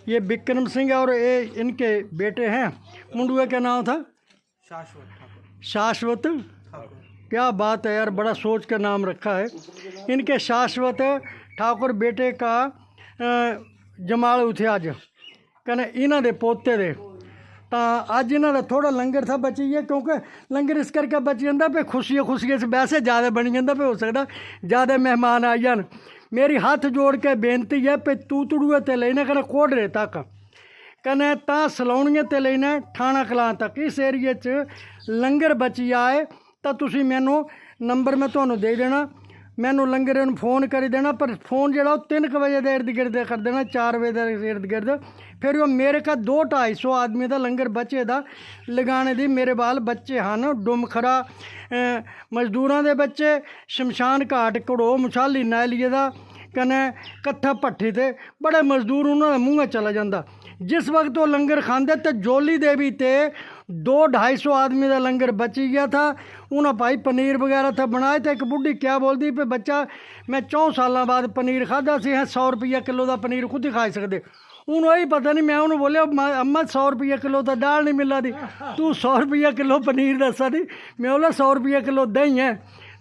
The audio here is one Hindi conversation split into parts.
ये विक्रम सिंह और ये इनके बेटे हैं। मुंडुआ का नाम था शाश्वत। क्या बात है यार, बड़ा सोच का नाम रखा है। इनके शाश्वत ठाकुर बेटे का जमाल उठे अज कने इन्हों के पोते दे। तो अज इन्हों थोड़ा लंगर था बची है, क्योंकि लंगर इस करके बची जाता पे खुशियाँ खुशियाँ से वैसे ज़्यादा बनी जाता पे, हो सकता ज़्यादा मेहमान आ जान। मेरी हाथ जोड़ के बेनती है पे तूतड़ुए ते लेना कने कोडरे तक कने ता सलौणिए ते लेना ठाणा कलां तक इस एरिए च लंगर बची आए तो तुसी मैनू नंबर मैं तुहानू दे देना, मैनू लंगर नूं फोन करी देना। पर फोन जो 3 बजे के इर्द गिर्द कर देना, 4 बजे के इर्द गिर्द। फिर वो मेरे का 200-250 आदमी का लंगर बचे दा लगाने दी मेरे बाल बच्चे हैं। डुमखरा मजदूरों के बच्चे, शमशान घाट घड़ो मुशाली नालिए का कने कट्ठा भट्ठी थे बड़े मजदूर उन्होंने मूँह चला जाता। जिस वक्त वो लंगर खाते तो जोली देवी ते 200-250 आदमी का लंगर बची गया था। उन्हें भाई पनीर वगैरह था बनाए। तो एक बुढ़ी क्या बोलती पे बच्चा मैं 4 साल बाद पनीर खादा सी है, 100 रुपया किलो का पनीर खुद ही खा सकते। उन्होंने ही पता नहीं, मैं उन्होंने बोलिया अम्मा 100 रुपया किलो तो दाल नहीं मिला दी, तू 100 रुपया किलो पनीर दसा दी। मैं बोला 100 रुपया किलो दही है।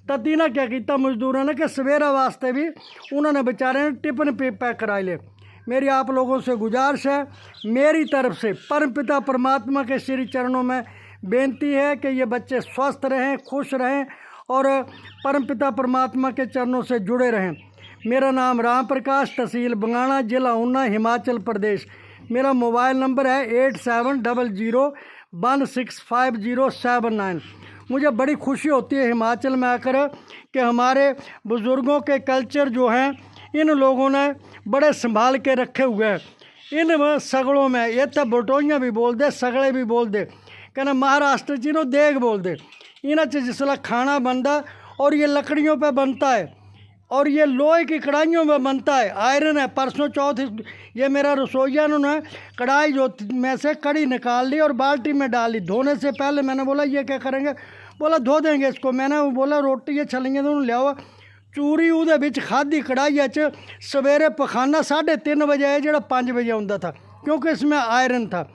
तो तीना क्या किया मजदूरों ने कि सवेरा वास्ते भी उन्होंने बेचारे ने टिफिन पैक कराए ले। मेरी आप लोगों से गुजारिश है, मेरी तरफ से परमपिता परमात्मा के श्री चरणों में बेनती है कि ये बच्चे स्वस्थ रहें, खुश रहें और परमपिता परमात्मा के चरणों से जुड़े रहें। मेरा नाम राम प्रकाश, तहसील बंगाणा, जिला ऊना, हिमाचल प्रदेश। मेरा मोबाइल नंबर है 8700165079। मुझे बड़ी खुशी होती है हिमाचल में आकर कि हमारे बुज़ुर्गों के कल्चर जो हैं इन लोगों ने बड़े संभाल के रखे हुए हैं। इन सगड़ों में ये तो बटोइयाँ भी बोल दे, सगड़े भी बोल दे, कहना महाराष्ट्र जिन्हों देग बोल दे। इन्हें जिसला खाना बनता और ये लकड़ियों पे बनता है और ये लोहे की कढ़ाइयों में बनता है, आयरन है। परसों चौथ ये मेरा रसोईया उन्होंने कढ़ाई जो में से कड़ी निकाल ली और बाल्टी में डाल ली। धोने से पहले मैंने बोला ये क्या करेंगे, बोला धो देंगे इसको। मैंने बोला रोटी ये छलेंगे तो उन्होंने लिया चूरी उहदे विच खाधी कढ़ाई च। सवेरे पखाना 3:30 बजे है जो 5 बजे आता था, क्योंकि इसमें आयरन था।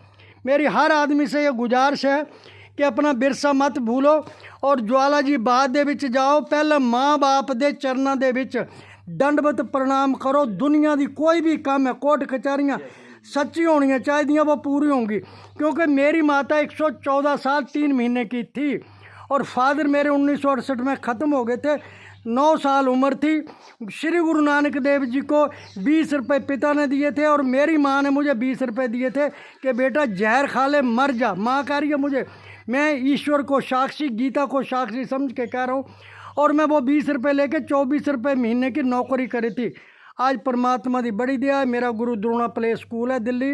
मेरी हर आदमी से ये गुजारिश है कि अपना विरसा मत भूलो और ज्वाला जी बाग दे विच जाओ। पहले माँ बाप दे चरणों दे विच दंडवत प्रणाम करो। दुनिया की कोई भी काम है, कोर्ट कचहरियाँ सच्ची होनी चाहिए, वो पूरी होंगी। क्योंकि मेरी माता 114 साल 3 महीने की थी और फादर मेरे 1968 में ख़त्म हो गए थे। 9 साल उम्र थी। श्री गुरु नानक देव जी को 20 रुपये पिता ने दिए थे और मेरी माँ ने मुझे 20 रुपये दिए थे कि बेटा जहर खा ले मर जा। माँ कह रही है मुझे, मैं ईश्वर को साक्षी, गीता को साक्षी समझ के कह रहा हूँ। और मैं वो 20 रुपये लेके 24 रुपये महीने की नौकरी करी थी। आज परमात्मा की बड़ी दया है, मेरा गुरु द्रोणा प्ले स्कूल है दिल्ली,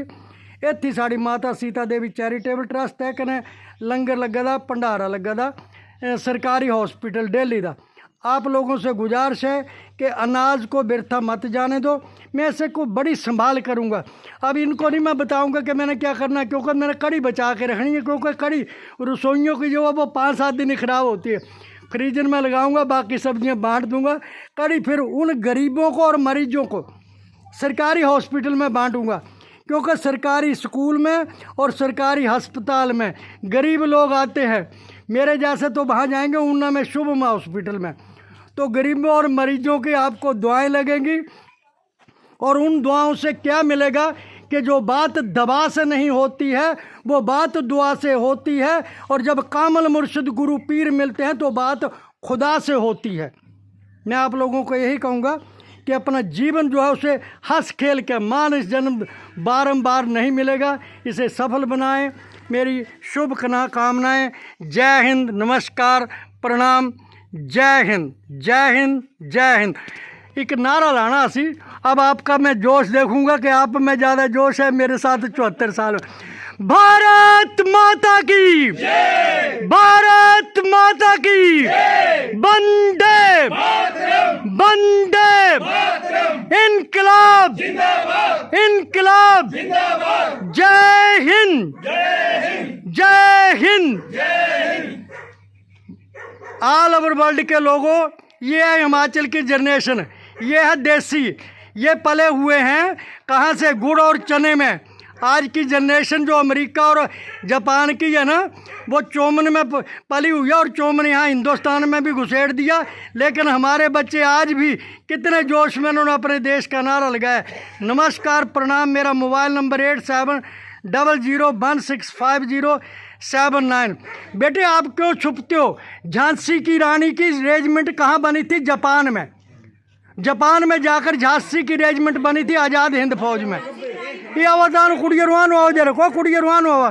इत्थे साड़ी माता सीता देवी चैरिटेबल ट्रस्ट है, कने लंगर लगा दा, भंडारा लगा दा, सरकारी हॉस्पिटल दिल्ली का। आप लोगों से गुजारिश है कि अनाज को बिरथा मत जाने दो। मैं इसे को बड़ी संभाल करूंगा। अब इनको नहीं मैं बताऊंगा कि मैंने क्या करना है, क्योंकि मैंने कड़ी बचा के रखनी है। क्योंकि कड़ी रसोइयों की जो है वो 5-7 दिन ही ख़राब होती है। फ्रीजर में लगाऊंगा, बाकी सब्जियां बांट दूंगा। कड़ी फिर उन गरीबों को और मरीजों को सरकारी हॉस्पिटल में बांटूंगा, क्योंकि सरकारी स्कूल में और सरकारी अस्पताल में गरीब लोग आते हैं। मेरे जैसे तो वहाँ जाएंगे ऊना में शुभम हॉस्पिटल में, तो गरीबों और मरीजों की आपको दुआएं लगेंगी। और उन दुआओं से क्या मिलेगा कि जो बात दवा से नहीं होती है वो बात दुआ से होती है। और जब कामल मुर्शिद गुरु पीर मिलते हैं तो बात खुदा से होती है। मैं आप लोगों को यही कहूँगा कि अपना जीवन जो है उसे हंस खेल के, मानस जन्म बारंबार नहीं मिलेगा, इसे सफल बनाएं। मेरी शुभ कामनाएं। जय हिंद, नमस्कार, प्रणाम, जय हिंद, जय हिंद, जय हिंद। एक नारा लाना सी। अब आपका मैं जोश देखूंगा कि आप में ज़्यादा जोश है, मेरे साथ 74 साल। भारत माता की जय, भारत माता की जय, वंदे वंदे, इनकलाब इनकलाब, जय हिंद, जय हिंद। ऑल ओवर वर्ल्ड के लोगों, ये है हिमाचल की जनरेशन, ये है देसी, ये पले हुए हैं कहाँ से, गुड़ और चने में। आज की जनरेशन जो अमेरिका और जापान की है ना, वो चौमन में पली हुई है और चौमन यहाँ हिंदुस्तान में भी घुसेड़ दिया। लेकिन हमारे बच्चे आज भी कितने जोश में उन्होंने अपने देश का नारा लगाया। नमस्कार, प्रणाम। मेरा मोबाइल नंबर 8700165079। बेटे आप क्यों छुपते हो? झांसी की रानी की रेजिमेंट कहाँ बनी थी? जापान में। जापान में जाकर झांसी की रेजिमेंट बनी थी आज़ाद हिंद फौज में। ये अवतान कुड़ियरवान हो जरा को कुड़ियरवान हो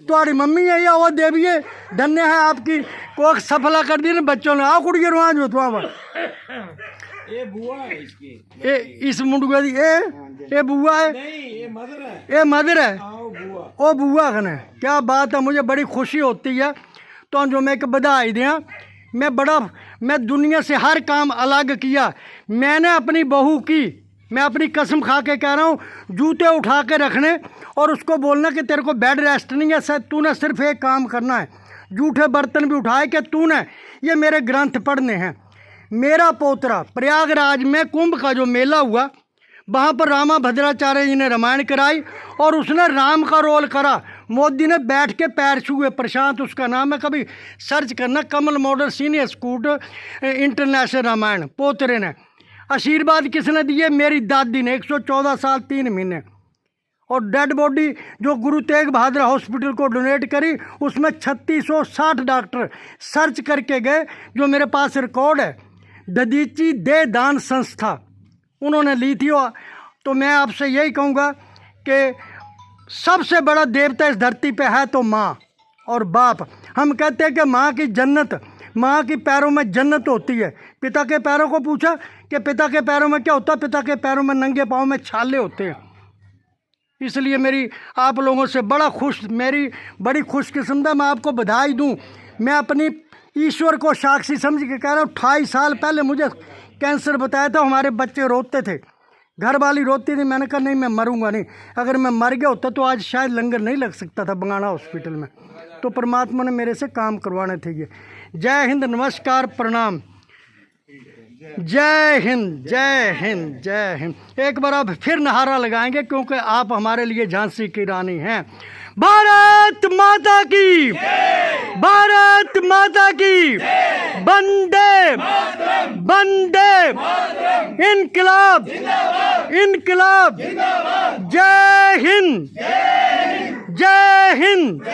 तुम्हारी मम्मी है ये आवाज देवी है। धन्य है आपकी कोख सफला कर दी ना बच्चों ने। आओ कुड़ियरवान हो तुम ये बुआ है इसकी। ए इस मुंडुआ दी ए बुआ है नहीं, ये मदर है। ए मदर है। आओ बुआ। ओ बुआ कने क्या बात है। मुझे बड़ी खुशी होती है तो जो मैं बधाई दिया। मैं दुनिया से हर काम अलग किया। मैंने अपनी बहू की, मैं अपनी कसम खा के कह रहा हूँ, जूते उठा के रखने और उसको बोलना कि तेरे को बेड रेस्ट नहीं है, शायद तूने सिर्फ एक काम करना है। जूठे बर्तन भी उठाए कि तूने ये मेरे ग्रंथ पढ़ने हैं। मेरा पोतरा प्रयागराज में कुंभ का जो मेला हुआ, वहाँ पर रामा भद्राचार्य जी ने रामायण कराई और उसने राम का रोल करा। मोदी ने बैठ के पैर छुए। प्रशांत उसका नाम है, कभी सर्च करना, Kamal model senior school international Ramayan. पोतरे ने आशीर्वाद किसने दिए? मेरी दादी ने। 114 साल 3 महीने। और डेड बॉडी जो गुरु तेग बहादुर हॉस्पिटल को डोनेट करी, उसमें 3660 डॉक्टर सर्च करके गए। जो मेरे पास रिकॉर्ड है, ददीची दे दान संस्था उन्होंने ली थी। तो मैं आपसे यही कहूँगा कि सबसे बड़ा देवता इस धरती पे है तो माँ और बाप। हम कहते हैं कि माँ की जन्नत, माँ के पैरों में जन्नत होती है। पिता के पैरों को पूछा कि पिता के पैरों में क्या होता है? पिता के पैरों में नंगे पाँव में छाले होते हैं। इसलिए मेरी आप लोगों से मेरी बड़ी खुशकिस्मत है। मैं आपको बधाई दूं। मैं अपनी ईश्वर को साक्षी समझ के कह रहा हूँ। 28 साल पहले मुझे कैंसर बताया था। हमारे बच्चे रोते थे, घर वाली रोती थी। मैंने कहा नहीं, मैं मरूंगा नहीं। अगर मैं मर गया होता तो आज शायद लंगर नहीं लग सकता था बंगाणा हॉस्पिटल में। तो परमात्मा ने मेरे से काम करवाने थे ये। जय हिंद, नमस्कार, प्रणाम। जय हिंद, जय हिंद, जय हिंद। एक बार आप फिर नारा लगाएंगे क्योंकि आप हमारे लिए झांसी की रानी हैं। भारत माता की, भारत माता की, वंदे वंदे, इनकलाब इनकलाब। जय हिंद, जय हिंद।